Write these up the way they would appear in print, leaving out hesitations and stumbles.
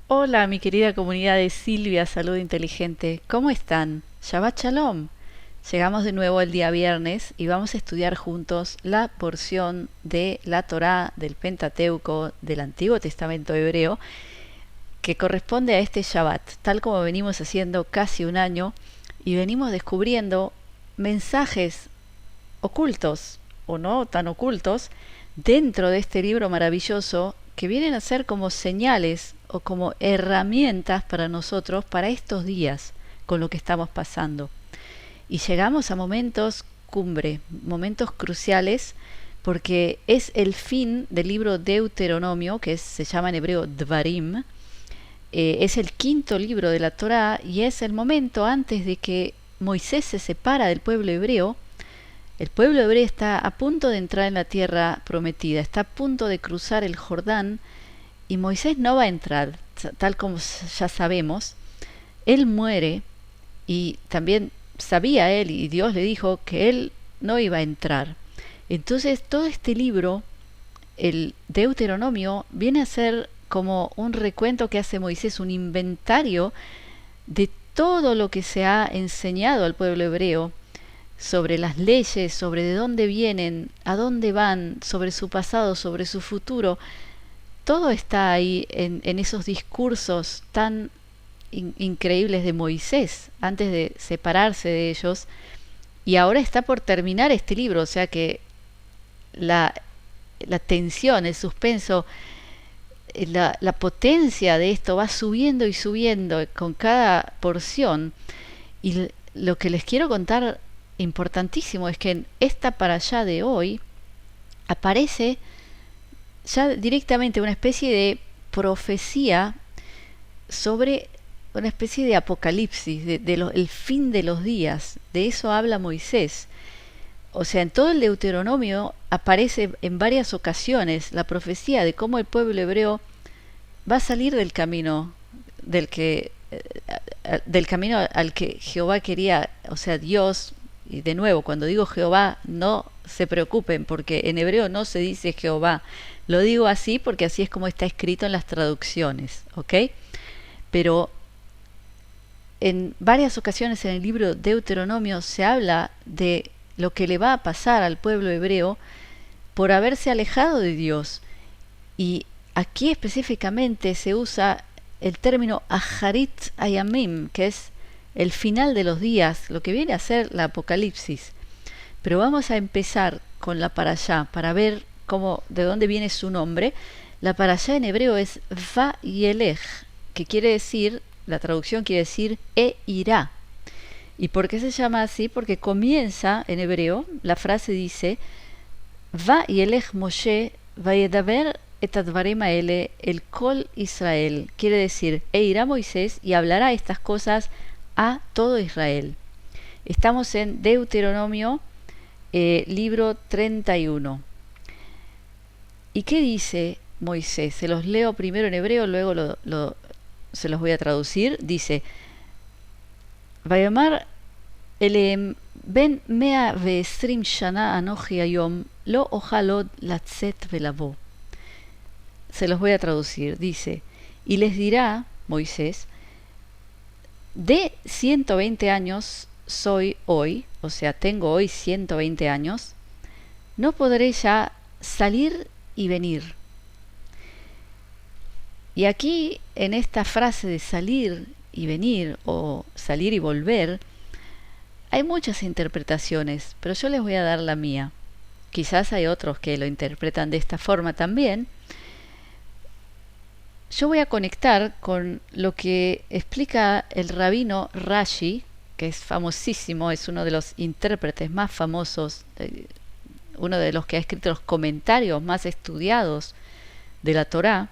Hola, mi querida comunidad de Silvia Salud Inteligente. ¿Cómo están? Shabbat Shalom. Llegamos de nuevo el día viernes y vamos a estudiar juntos la porción de la Torá del Pentateuco del Antiguo Testamento hebreo que corresponde a este Shabbat, tal como venimos haciendo casi un año y venimos descubriendo mensajes ocultos o no tan ocultos dentro de este libro maravilloso que vienen a ser como señales o como herramientas para nosotros para estos días con lo que estamos pasando. Y llegamos a momentos cumbre, momentos cruciales, porque es el fin del libro Deuteronomio, se llama en hebreo Dvarim. Es el quinto libro de la Torá y es el momento antes de que Moisés se separa del pueblo hebreo. El pueblo hebreo está a punto de entrar en la tierra prometida, está a punto de cruzar el Jordán y Moisés no va a entrar, tal como ya sabemos. Él muere y también sabía él y Dios le dijo que él no iba a entrar. Entonces todo este libro, el Deuteronomio, viene a ser como un recuento que hace Moisés, un inventario de todo lo que se ha enseñado al pueblo hebreo sobre las leyes, sobre de dónde vienen, a dónde van, sobre su pasado, sobre su futuro. Todo está ahí en esos discursos tan increíbles de Moisés antes de separarse de ellos. Y ahora está por terminar este libro, o sea que la, la tensión, el suspenso, la potencia de esto va subiendo y subiendo con cada porción. Y lo que les quiero contar importantísimo es que en esta para allá de hoy aparece ya directamente una especie de profecía sobre una especie de apocalipsis, el fin de los días. De eso habla Moisés. O sea, en todo el Deuteronomio aparece en varias ocasiones la profecía de cómo el pueblo hebreo va a salir del camino del camino al que Jehová quería, o sea, Dios. Y de nuevo, cuando digo Jehová, no se preocupen, porque en hebreo no se dice Jehová. Lo digo así porque así es como está escrito en las traducciones, ¿ok? Pero en varias ocasiones en el libro Deuteronomio se habla de lo que le va a pasar al pueblo hebreo por haberse alejado de Dios. Y aquí específicamente se usa el término Aharit Ayamim, que es el final de los días, lo que viene a ser la Apocalipsis. Pero vamos a empezar con la parashá para ver de dónde viene su nombre. La parashá en hebreo es Vayelech, que quiere decir, la traducción quiere decir e irá. ¿Y por qué se llama así? Porque comienza en hebreo, la frase dice Vayelech Moshe vayedaber et advarim haele el kol Israel. Quiere decir, e irá Moisés y hablará estas cosas a todo Israel. Estamos en Deuteronomio, libro 31. ¿Y qué dice Moisés? Se los leo primero en hebreo, luego se los voy a traducir. Dice, Vayomar eleem ben mea ve'esrim shana anochi hayom lo ojalot od latzet velavo. Se los voy a traducir. Dice, y les dirá Moisés, de 120 años soy hoy, o sea, tengo hoy 120 años, no podré ya salir y venir. Y aquí, en esta frase de salir y venir, o salir y volver, hay muchas interpretaciones, pero yo les voy a dar la mía. Quizás hay otros que lo interpretan de esta forma también. Yo voy a conectar con lo que explica el rabino Rashi, que es famosísimo, es uno de los intérpretes más famosos, uno de los que ha escrito los comentarios más estudiados de la Torá.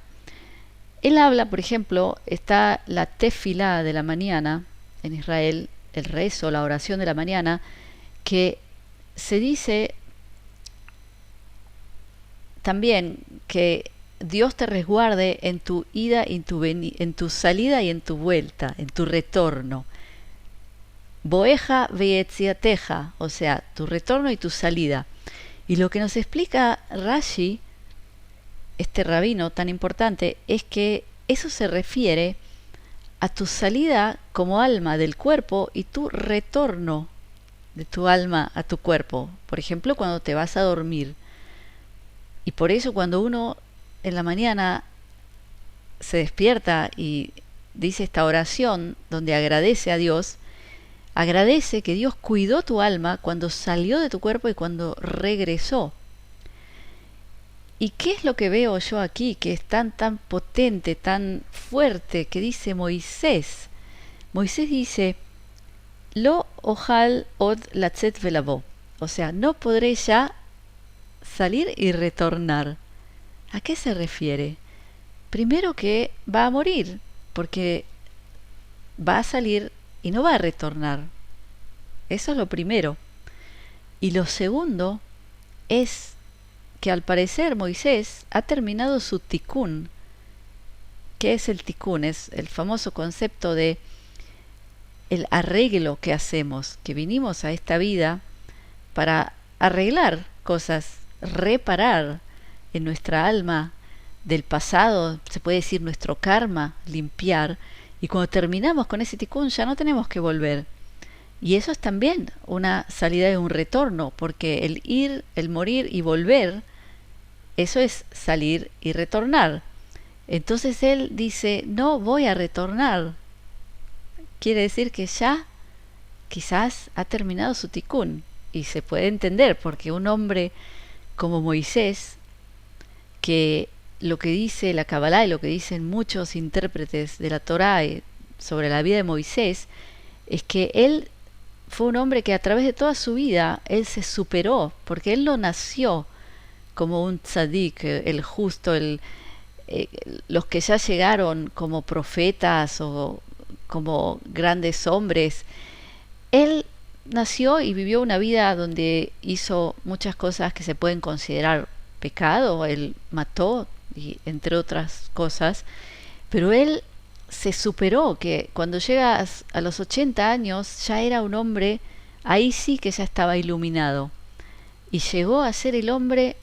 Él habla, por ejemplo, está la tefilá de la mañana en Israel, el rezo, la oración de la mañana, que se dice también que Dios te resguarde en tu ida, en tu salida y en tu vuelta, en tu retorno. Boeja veetziateja, o sea, tu retorno y tu salida. Y lo que nos explica Rashi, este rabino tan importante, es que eso se refiere a tu salida como alma del cuerpo y tu retorno de tu alma a tu cuerpo. Por ejemplo, cuando te vas a dormir. Y por eso cuando uno en la mañana se despierta y dice esta oración donde agradece a Dios, agradece que Dios cuidó tu alma cuando salió de tu cuerpo y cuando regresó. ¿Y qué es lo que veo yo aquí que es tan potente, tan fuerte, que dice Moisés? Moisés dice, Lo ojal od latzet velavo. O sea, no podré ya salir y retornar. ¿A qué se refiere? Primero que va a morir, porque va a salir y no va a retornar. Eso es lo primero. Y lo segundo es que al parecer Moisés ha terminado su tikún. ¿Qué es el tikún? Es el famoso concepto de el arreglo que hacemos, que vinimos a esta vida para arreglar cosas, reparar en nuestra alma del pasado, se puede decir nuestro karma, limpiar, y cuando terminamos con ese tikún ya no tenemos que volver. Y eso es también una salida y un retorno, porque el ir, el morir y volver, eso es salir y retornar. Entonces él dice, no voy a retornar. Quiere decir que ya quizás ha terminado su tikún. Y se puede entender, porque un hombre como Moisés, que lo que dice la Kabbalah y lo que dicen muchos intérpretes de la Torá sobre la vida de Moisés, es que él fue un hombre que a través de toda su vida, él se superó, porque él no nació como un tzadik, el justo, los que ya llegaron como profetas o como grandes hombres. Él nació y vivió una vida donde hizo muchas cosas que se pueden considerar pecado. Él mató, y entre otras cosas, pero él se superó, que cuando llegas a los 80 años ya era un hombre, ahí sí que ya estaba iluminado, y llegó a ser el hombre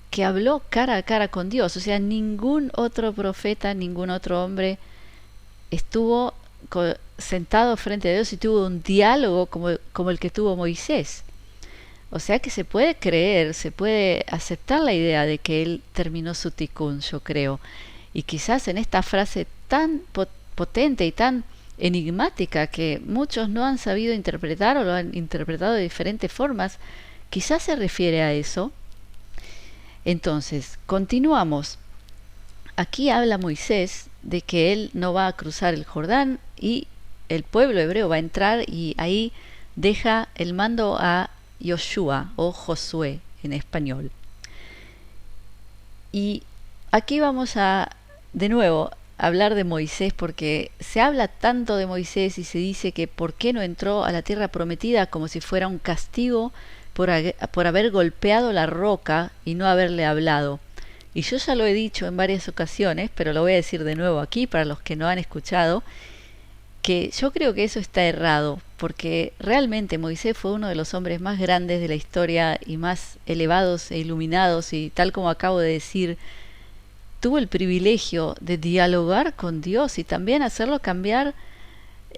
que habló cara a cara con Dios. O sea, ningún otro profeta, ningún otro hombre estuvo sentado frente a Dios y tuvo un diálogo como el que tuvo Moisés. O sea que se puede creer, se puede aceptar la idea de que él terminó su tikún, yo creo. Y quizás en esta frase tan potente y tan enigmática que muchos no han sabido interpretar o lo han interpretado de diferentes formas, quizás se refiere a eso. Entonces, continuamos. Aquí habla Moisés de que él no va a cruzar el Jordán y el pueblo hebreo va a entrar, y ahí deja el mando a Yoshua o Josué en español. Y aquí vamos a, de nuevo, hablar de Moisés, porque se habla tanto de Moisés y se dice que por qué no entró a la tierra prometida, como si fuera un castigo por haber golpeado la roca y no haberle hablado. Y yo ya lo he dicho en varias ocasiones, pero lo voy a decir de nuevo aquí para los que no han escuchado, que yo creo que eso está errado, porque realmente Moisés fue uno de los hombres más grandes de la historia y más elevados e iluminados, y tal como acabo de decir, tuvo el privilegio de dialogar con Dios y también hacerlo cambiar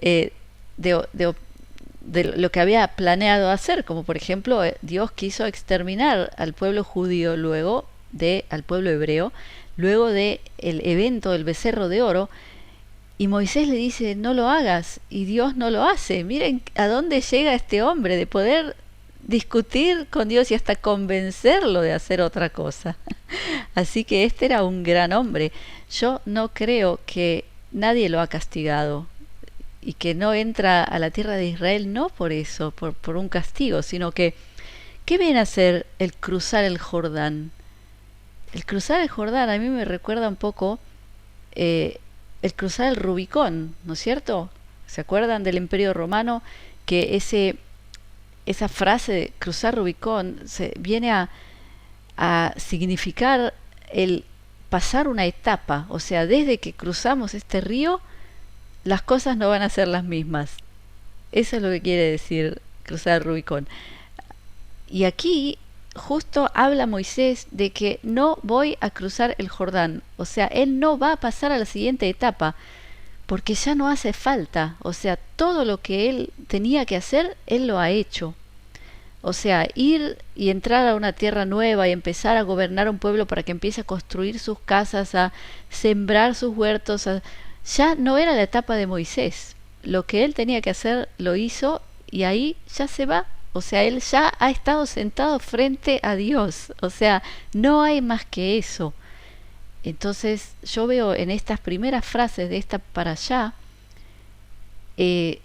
de lo que había planeado hacer, como por ejemplo Dios quiso exterminar al pueblo judío al pueblo hebreo, luego de el evento del becerro de oro, y Moisés le dice no lo hagas, y Dios no lo hace. Miren a dónde llega este hombre de poder discutir con Dios y hasta convencerlo de hacer otra cosa. Así que este era un gran hombre. Yo no creo que nadie lo ha castigado y que no entra a la tierra de Israel no por eso, por un castigo, sino que ¿qué viene a ser el cruzar el Jordán? El cruzar el Jordán a mí me recuerda un poco el cruzar el Rubicón, ¿no es cierto? ¿Se acuerdan del Imperio Romano? Que esa frase de cruzar Rubicón viene a significar el pasar una etapa. O sea, desde que cruzamos este río, las cosas no van a ser las mismas. Eso es lo que quiere decir cruzar el Rubicón. Y aquí justo habla Moisés de que no voy a cruzar el Jordán, o sea, él no va a pasar a la siguiente etapa, porque ya no hace falta, o sea, todo lo que él tenía que hacer, él lo ha hecho. O sea, ir y entrar a una tierra nueva y empezar a gobernar un pueblo para que empiece a construir sus casas, a sembrar sus huertos, ya no era la etapa de Moisés. Lo que él tenía que hacer lo hizo y ahí ya se va. O sea, él ya ha estado sentado frente a Dios. O sea, no hay más que eso. Entonces yo veo en estas primeras frases de esta para allá eh,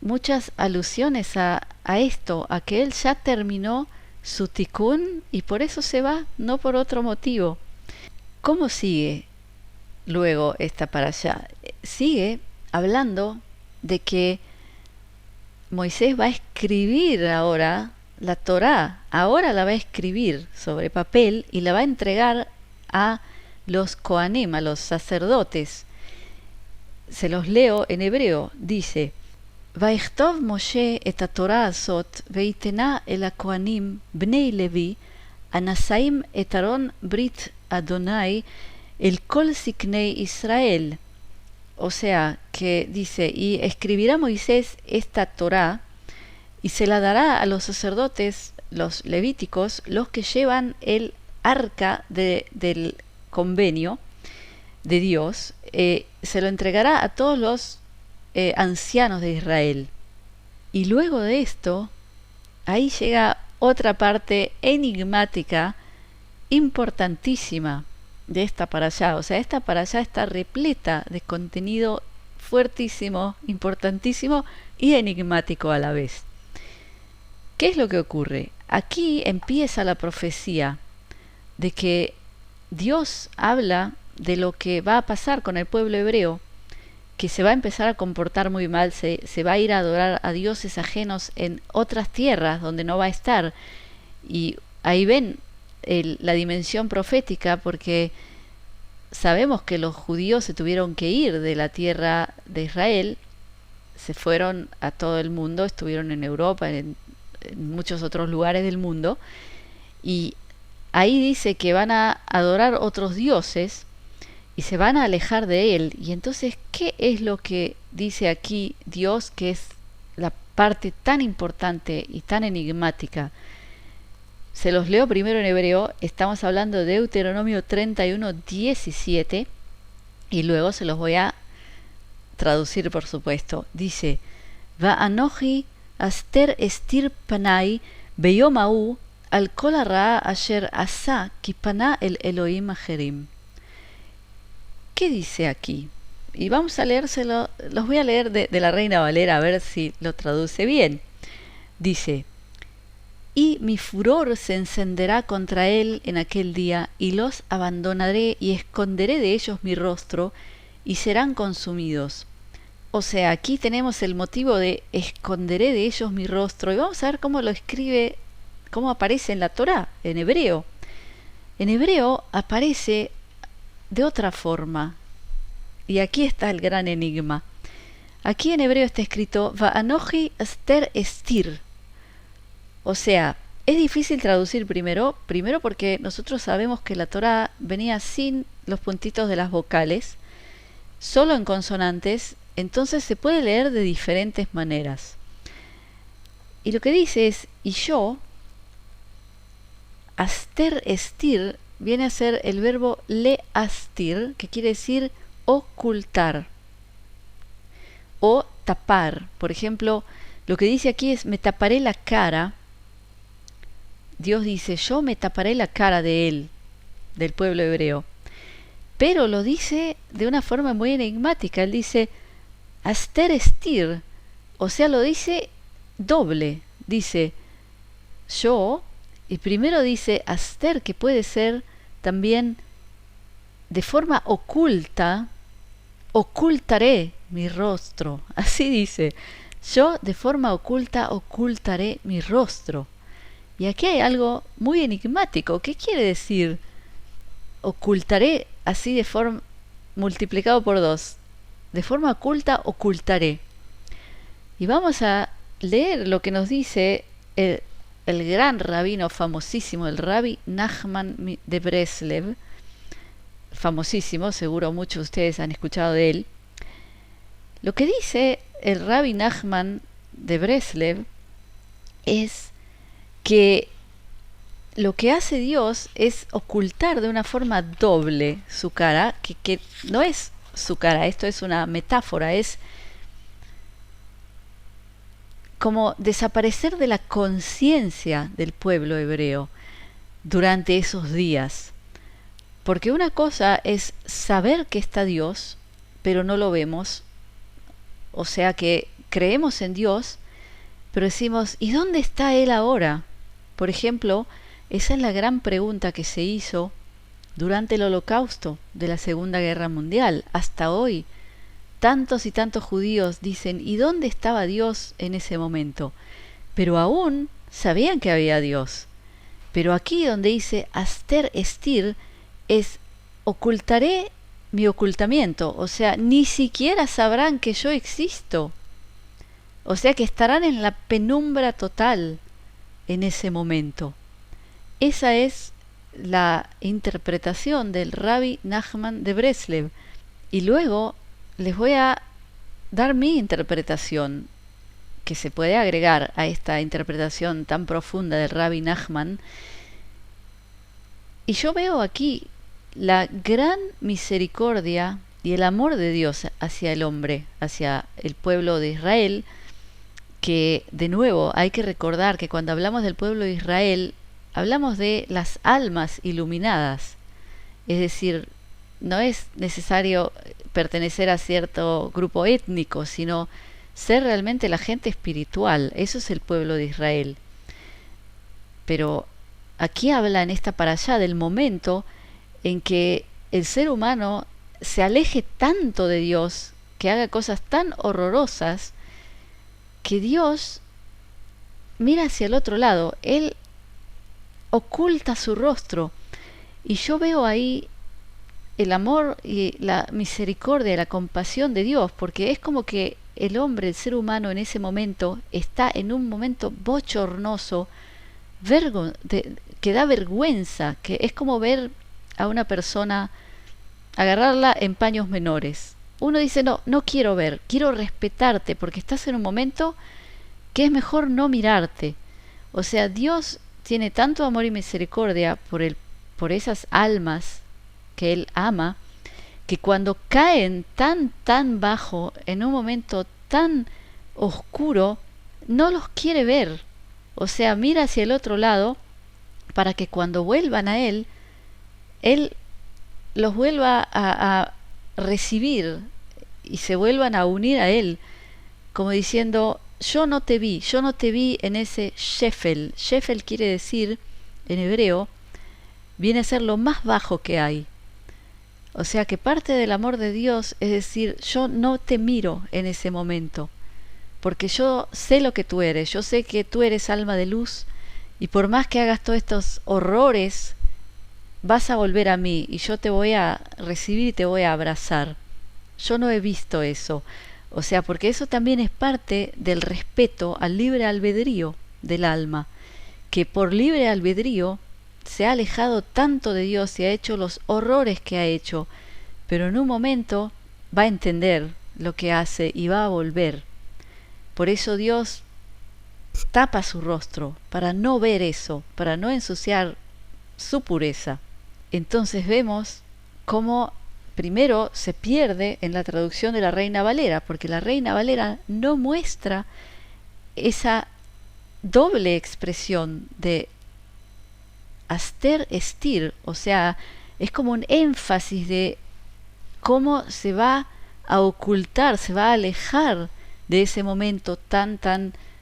muchas alusiones a esto, a que él ya terminó su tikkun y por eso se va, no por otro motivo. ¿Cómo sigue luego esta para allá? Sigue hablando de que Moisés va a escribir ahora la Torá, ahora la va a escribir sobre papel y la va a entregar a los Kohanim, a los sacerdotes. Se los leo en hebreo, dice: ויכתוב משה את התורה הזאת ויתנה אל הכהנים בני לוי הנשאים את ארון ברית אדוני אל כל זקני ישראל. O sea, que dice, y escribirá Moisés esta Torá y se la dará a los sacerdotes, los levíticos, los que llevan el arca del convenio de Dios, se lo entregará a todos los ancianos de Israel. Y luego de esto, ahí llega otra parte enigmática, importantísima de esta para allá. O sea, esta para allá está repleta de contenido fuertísimo, importantísimo y enigmático a la vez. ¿Qué es lo que ocurre? Aquí empieza la profecía de que Dios habla de lo que va a pasar con el pueblo hebreo, que se va a empezar a comportar muy mal, se va a ir a adorar a dioses ajenos en otras tierras donde no va a estar. Y ahí ven la dimensión profética, porque sabemos que los judíos se tuvieron que ir de la tierra de Israel, se fueron a todo el mundo, estuvieron en Europa, en muchos otros lugares del mundo, y ahí dice que van a adorar otros dioses y se van a alejar de él. Y entonces, ¿qué es lo que dice aquí Dios, que es la parte tan importante y tan enigmática? Se los leo primero en hebreo. Estamos hablando de Deuteronomio 31:17 y luego se los voy a traducir, por supuesto. Dice: Va'anochi aster estir panai beyom ha'u al kol hara'a asher asa ki pana el Elohim acherim. ¿Qué dice aquí? Y vamos a leérselo, los voy a leer de la Reina Valera a ver si lo traduce bien. Dice: y mi furor se encenderá contra él en aquel día, y los abandonaré y esconderé de ellos mi rostro, y serán consumidos. O sea, aquí tenemos el motivo de esconderé de ellos mi rostro, y vamos a ver cómo lo escribe, cómo aparece en la Torá, en hebreo. En hebreo aparece de otra forma, y aquí está el gran enigma. Aquí en hebreo está escrito Va'anochi aster estir. O sea, es difícil traducir primero porque nosotros sabemos que la Torá venía sin los puntitos de las vocales, solo en consonantes, entonces se puede leer de diferentes maneras. Y lo que dice es, y yo, aster estir, viene a ser el verbo le astir, que quiere decir ocultar o tapar. Por ejemplo, lo que dice aquí es me taparé la cara. Dios dice, yo me taparé la cara de él, del pueblo hebreo. Pero lo dice de una forma muy enigmática. Él dice, aster estir. O sea, lo dice doble. Dice, yo, y primero dice aster, que puede ser también de forma oculta, ocultaré mi rostro. Así dice, yo de forma oculta ocultaré mi rostro. Y aquí hay algo muy enigmático. ¿Qué quiere decir ocultaré así de forma multiplicado por 2? De forma oculta ocultaré. Y vamos a leer lo que nos dice el gran rabino famosísimo, el Rabbi Nachman de Breslev, famosísimo, seguro muchos de ustedes han escuchado de él. Lo que dice el Rabbi Nachman de Breslev es que lo que hace Dios es ocultar de una forma doble su cara, que no es su cara, esto es una metáfora, es como desaparecer de la conciencia del pueblo hebreo durante esos días. Porque una cosa es saber que está Dios, pero no lo vemos. O sea que creemos en Dios, pero decimos, ¿y dónde está Él ahora? Por ejemplo, esa es la gran pregunta que se hizo durante el Holocausto de la Segunda Guerra Mundial. Hasta hoy, tantos y tantos judíos dicen, ¿y dónde estaba Dios en ese momento? Pero aún sabían que había Dios. Pero aquí donde dice Aster Estir es ocultaré mi ocultamiento, o sea, ni siquiera sabrán que yo existo. O sea que estarán en la penumbra total en ese momento. Esa es la interpretación del Rabbi Nachman de Breslev. Y luego les voy a dar mi interpretación, que se puede agregar a esta interpretación tan profunda del Rabbi Nachman. Y yo veo aquí la gran misericordia y el amor de Dios hacia el hombre, hacia el pueblo de Israel, que de nuevo hay que recordar que cuando hablamos del pueblo de Israel, hablamos de las almas iluminadas. Es decir, no es necesario pertenecer a cierto grupo étnico, sino ser realmente la gente espiritual. Eso es el pueblo de Israel. Pero aquí habla en esta parashá del momento en que el ser humano se aleje tanto de Dios, que haga cosas tan horrorosas, que Dios mira hacia el otro lado. Él oculta su rostro. Y yo veo ahí el amor y la misericordia, la compasión de Dios, porque es como que el hombre, el ser humano en ese momento, está en un momento bochornoso, que da vergüenza, que es como ver a una persona, agarrarla en paños menores. Uno dice, no, no quiero ver, quiero respetarte, porque estás en un momento que es mejor no mirarte. O sea, Dios tiene tanto amor y misericordia por esas almas que Él ama, que cuando caen tan bajo, en un momento tan oscuro, no los quiere ver. O sea, mira hacia el otro lado para que cuando vuelvan a Él los vuelva a recibir y se vuelvan a unir a Él, como diciendo, yo no te vi en ese Shefel. Shefel quiere decir, en hebreo, viene a ser lo más bajo que hay. O sea que parte del amor de Dios es decir, yo no te miro en ese momento, porque yo sé lo que tú eres, yo sé que tú eres alma de luz, y por más que hagas todos estos horrores, vas a volver a mí, y yo te voy a recibir y te voy a abrazar. Yo no he visto eso. O sea, porque eso también es parte del respeto al libre albedrío del alma, que por libre albedrío se ha alejado tanto de Dios y ha hecho los horrores que ha hecho, pero en un momento va a entender lo que hace y va a volver. Por eso Dios tapa su rostro, para no ver eso, para no ensuciar su pureza. Entonces vemos cómo primero se pierde en la traducción de la Reina Valera, porque la Reina Valera no muestra esa doble expresión de Aster Estir, o sea, es como un énfasis de cómo se va a ocultar, se va a alejar de ese momento tan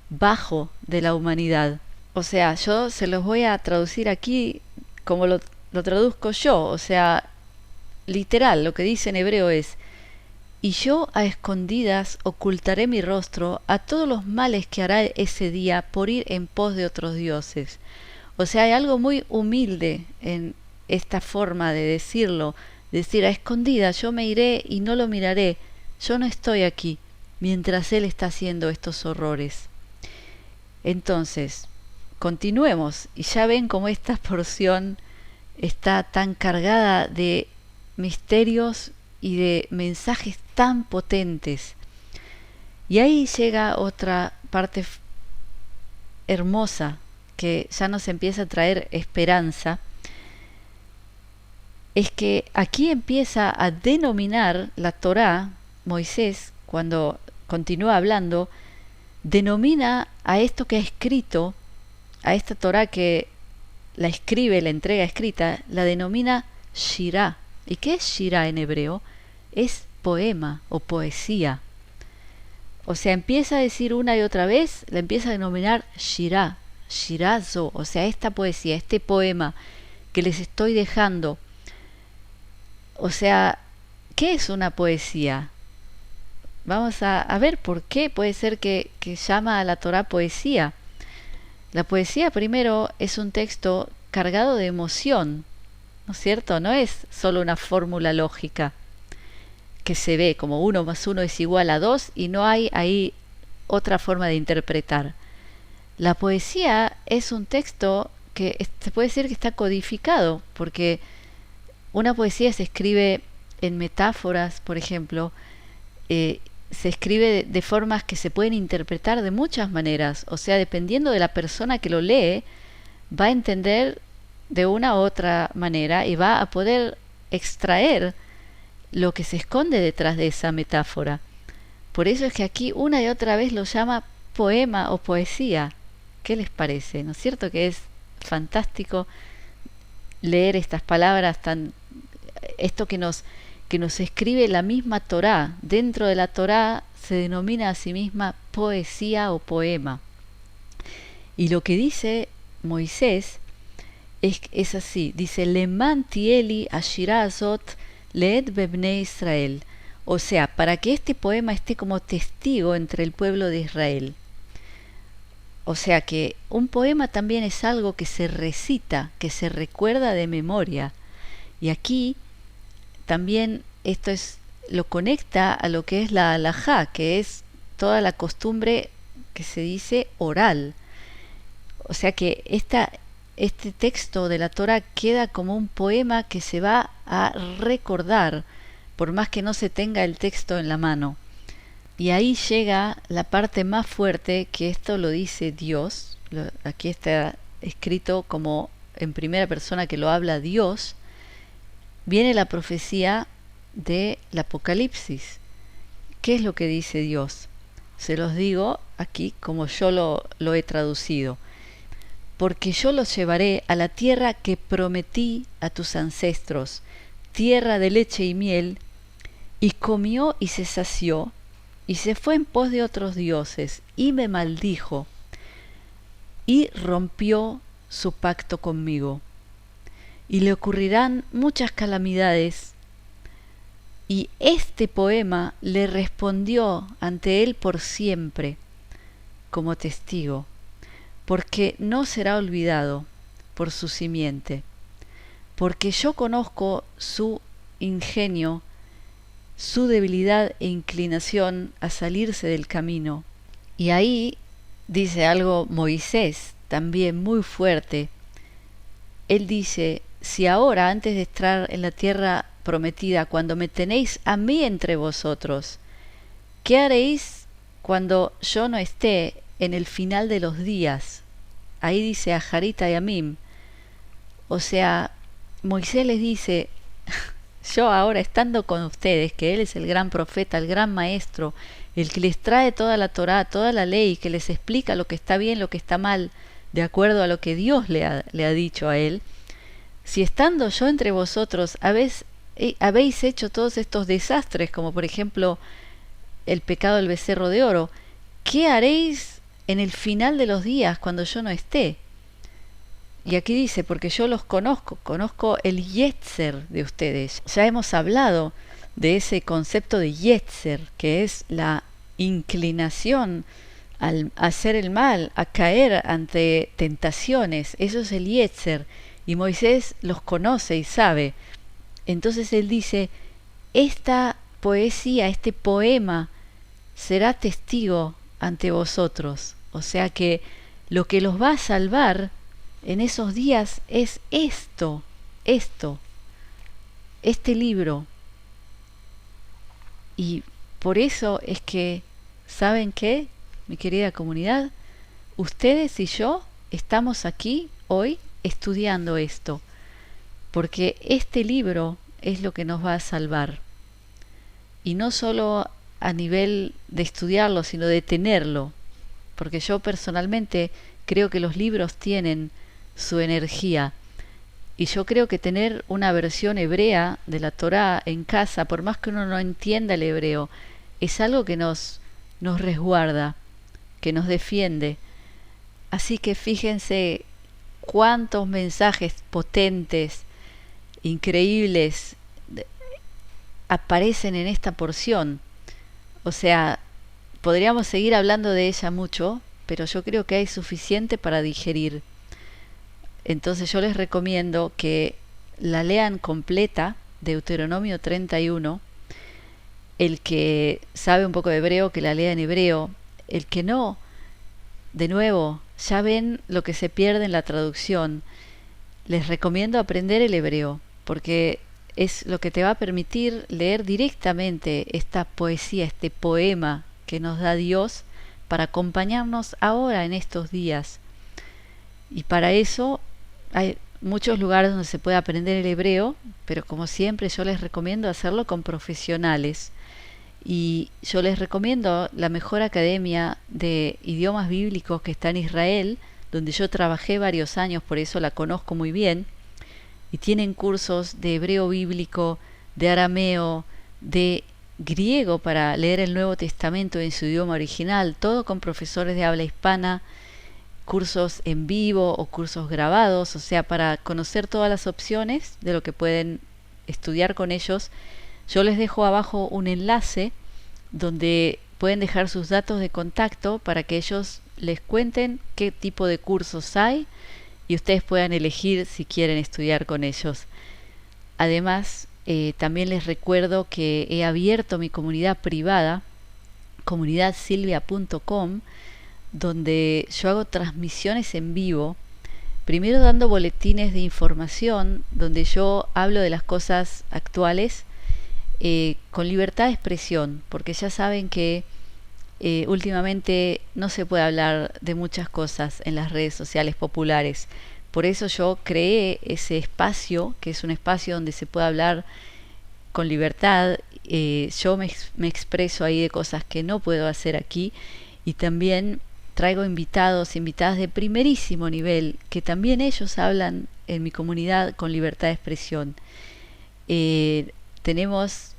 bajo de la humanidad. O sea, yo se los voy a traducir aquí como lo traduzco yo, o sea, literal, lo que dice en hebreo es: y yo a escondidas ocultaré mi rostro a todos los males que hará ese día por ir en pos de otros dioses. O sea, hay algo muy humilde en esta forma de decirlo, decir a escondidas, yo me iré y no lo miraré, yo no estoy aquí, mientras él está haciendo estos horrores. Entonces, continuemos. Y ya ven cómo esta porción está tan cargada de misterios y de mensajes tan potentes. Y ahí llega otra parte hermosa que ya nos empieza a traer esperanza. Es que aquí empieza a denominar la Torá, Moisés, cuando continúa hablando, denomina a esto que ha escrito, a esta Torá que la escribe, la entrega escrita, la denomina Shirá. ¿Y qué es Shirá en hebreo? Es poema o poesía. O sea, empieza a decir una y otra vez, la empieza a denominar Shirá, Shirazo, o sea, esta poesía, este poema que les estoy dejando. O sea, ¿qué es una poesía? Vamos a ver por qué puede ser que llama a la Torá poesía. La poesía primero es un texto cargado de emoción, ¿no es cierto? No es solo una fórmula lógica que se ve como 1 más 1 es igual a 2 y no hay ahí otra forma de interpretar. La poesía es un texto que se puede decir que está codificado, porque una poesía se escribe en metáforas, por ejemplo, se escribe de formas que se pueden interpretar de muchas maneras, o sea, dependiendo de la persona que lo lee, va a entender de una u otra manera y va a poder extraer lo que se esconde detrás de esa metáfora. Por eso es que aquí una y otra vez lo llama poema o poesía. ¿Qué les parece? ¿No es cierto que es fantástico leer estas palabras esto que nos escribe la misma Torá? Dentro de la Torá se denomina a sí misma poesía o poema. Y lo que dice Moisés es así, dice Leman tieli ashira azot leed bebnei Israel, o sea, para que este poema esté como testigo entre el pueblo de Israel. O sea que un poema también es algo que se recita, que se recuerda de memoria. Y aquí también lo conecta a lo que es la halajá, que es toda la costumbre que se dice oral. O sea que este texto de la Torá queda como un poema que se va a recordar, por más que no se tenga el texto en la mano. Y ahí llega la parte más fuerte, que esto lo dice Dios. Aquí está escrito como en primera persona que lo habla Dios. Viene la profecía del Apocalipsis. ¿Qué es lo que dice Dios? Se los digo aquí como yo lo he traducido. Porque yo los llevaré a la tierra que prometí a tus ancestros, tierra de leche y miel, y comió y se sació, y se fue en pos de otros dioses, y me maldijo, y rompió su pacto conmigo. Y le ocurrirán muchas calamidades, y este poema le respondió ante él por siempre, como testigo, porque no será olvidado por su simiente, porque yo conozco su ingenio, su debilidad e inclinación a salirse del camino. Y ahí dice algo Moisés, también muy fuerte. Él dice, si ahora, antes de entrar en la tierra prometida, cuando me tenéis a mí entre vosotros, ¿qué haréis cuando yo no esté en el final de los días? Ahí dice a Jarita y a Mim. O sea, Moisés les dice, yo ahora estando con ustedes, que Él es el gran profeta, el gran maestro, el que les trae toda la Torá, toda la ley, que les explica lo que está bien, lo que está mal, de acuerdo a lo que Dios le ha dicho a Él, si estando yo entre vosotros habéis hecho todos estos desastres, como por ejemplo el pecado del becerro de oro, ¿qué haréis en el final de los días cuando yo no esté? Y aquí dice, porque yo los conozco el yetzer de ustedes. Ya hemos hablado de ese concepto de yetzer, que es la inclinación al hacer el mal, a caer ante tentaciones. Eso es el yetzer. Y Moisés los conoce y sabe. Entonces él dice, esta poesía, este poema, será testigo ante vosotros. O sea que Lo que los va a salvar en esos días es esto, este libro. Y por eso es que, ¿saben qué, mi querida comunidad? Ustedes y yo estamos aquí hoy estudiando esto, porque este libro es lo que nos va a salvar. Y no solo a nivel de estudiarlo, sino de tenerlo, porque yo personalmente creo que los libros tienen su energía. Y yo creo que tener una versión hebrea de la Torá en casa, por más que uno no entienda el hebreo, es algo que nos resguarda, que nos defiende. Así que fíjense cuántos mensajes potentes, increíbles, aparecen en esta porción. O sea, podríamos seguir hablando de ella mucho, pero yo creo que hay suficiente para digerir. Entonces yo les recomiendo que la lean completa, Deuteronomio 31. El que sabe un poco de hebreo, que la lea en hebreo. El que no, de nuevo, ya ven lo que se pierde en la traducción. Les recomiendo aprender el hebreo, porque es lo que te va a permitir leer directamente esta poesía, este poema que nos da Dios para acompañarnos ahora en estos días. Y para eso hay muchos lugares donde se puede aprender el hebreo, pero como siempre yo les recomiendo hacerlo con profesionales. Y yo les recomiendo la mejor academia de idiomas bíblicos que está en Israel, donde yo trabajé varios años, por eso la conozco muy bien. Y tienen cursos de hebreo bíblico, de arameo, de griego para leer el Nuevo Testamento en su idioma original, todo con profesores de habla hispana, cursos en vivo o cursos grabados, o sea, para conocer todas las opciones de lo que pueden estudiar con ellos. Yo les dejo abajo un enlace donde pueden dejar sus datos de contacto para que ellos les cuenten qué tipo de cursos hay y ustedes puedan elegir si quieren estudiar con ellos. Además, también les recuerdo que he abierto mi comunidad privada, comunidadsilvia.com, donde yo hago transmisiones en vivo, primero dando boletines de información, donde yo hablo de las cosas actuales con libertad de expresión, porque ya saben que últimamente no se puede hablar de muchas cosas en las redes sociales populares. Por eso yo creé ese espacio, que es un espacio donde se puede hablar con libertad. Yo me expreso ahí de cosas que no puedo hacer aquí, y también traigo invitadas de primerísimo nivel, que también ellos hablan en mi comunidad con libertad de expresión. Tenemos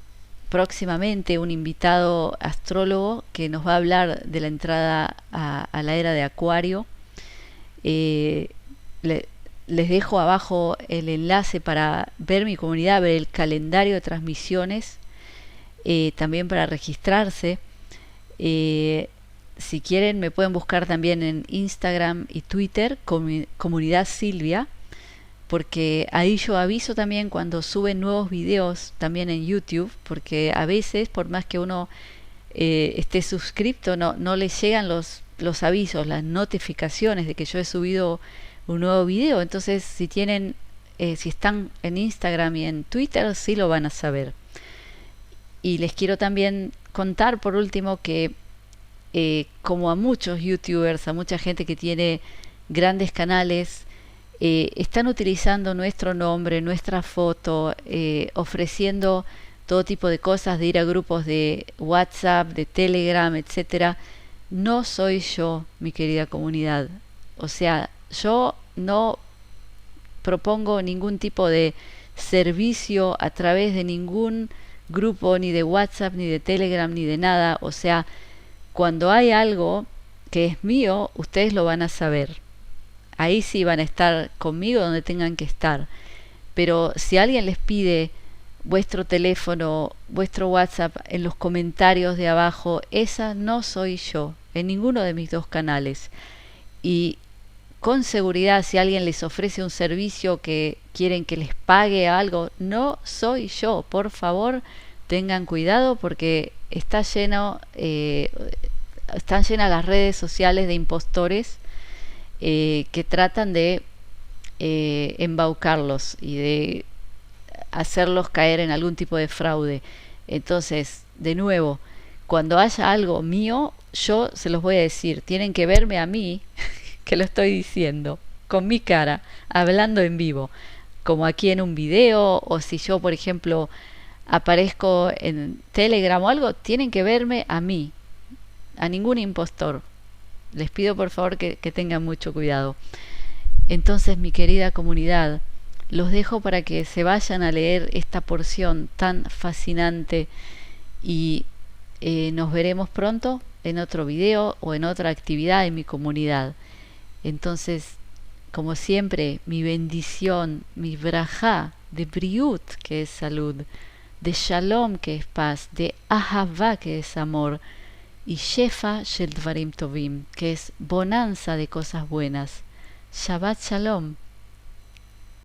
próximamente un invitado astrólogo que nos va a hablar de la entrada a la era de Acuario. Les dejo abajo el enlace para ver mi comunidad, ver el calendario de transmisiones, también para registrarse. Si quieren me pueden buscar también en Instagram y Twitter, Comunidad Silvia, porque ahí yo aviso también cuando suben nuevos videos, también en YouTube, porque a veces, por más que uno esté suscripto, no les llegan los avisos, las notificaciones de que yo he subido un nuevo video. Entonces si están en Instagram y en Twitter, sí lo van a saber. Y les quiero también contar por último que como a muchos youtubers, a mucha gente que tiene grandes canales, están utilizando nuestro nombre, nuestra foto, ofreciendo todo tipo de cosas, de ir a grupos de WhatsApp, de Telegram, etcétera. No soy yo, mi querida comunidad. O sea, yo no propongo ningún tipo de servicio a través de ningún grupo, ni de WhatsApp, ni de Telegram, ni de nada. O sea, cuando hay algo que es mío, ustedes lo van a saber. Ahí sí van a estar conmigo donde tengan que estar. Pero si alguien les pide vuestro teléfono, vuestro WhatsApp en los comentarios de abajo, esa no soy yo, en ninguno de mis dos canales. Y con seguridad, si alguien les ofrece un servicio que quieren que les pague algo, no soy yo. Por favor, tengan cuidado porque están llenas las redes sociales de impostores, que tratan de embaucarlos y de hacerlos caer en algún tipo de fraude. Entonces, de nuevo, cuando haya algo mío, yo se los voy a decir, tienen que verme a mí, que lo estoy diciendo, con mi cara, hablando en vivo, como aquí en un video, o si yo, por ejemplo, aparezco en Telegram o algo, tienen que verme a mí, a ningún impostor. Les pido por favor que tengan mucho cuidado. Entonces, mi querida comunidad, los dejo para que se vayan a leer esta porción tan fascinante y nos veremos pronto en otro video o en otra actividad en mi comunidad. Entonces, como siempre, mi bendición, mi brajá de briut, que es salud, de shalom, que es paz, de ahavá, que es amor, y shefa shel dvarim tovim, que es bonanza de cosas buenas. Shabbat shalom.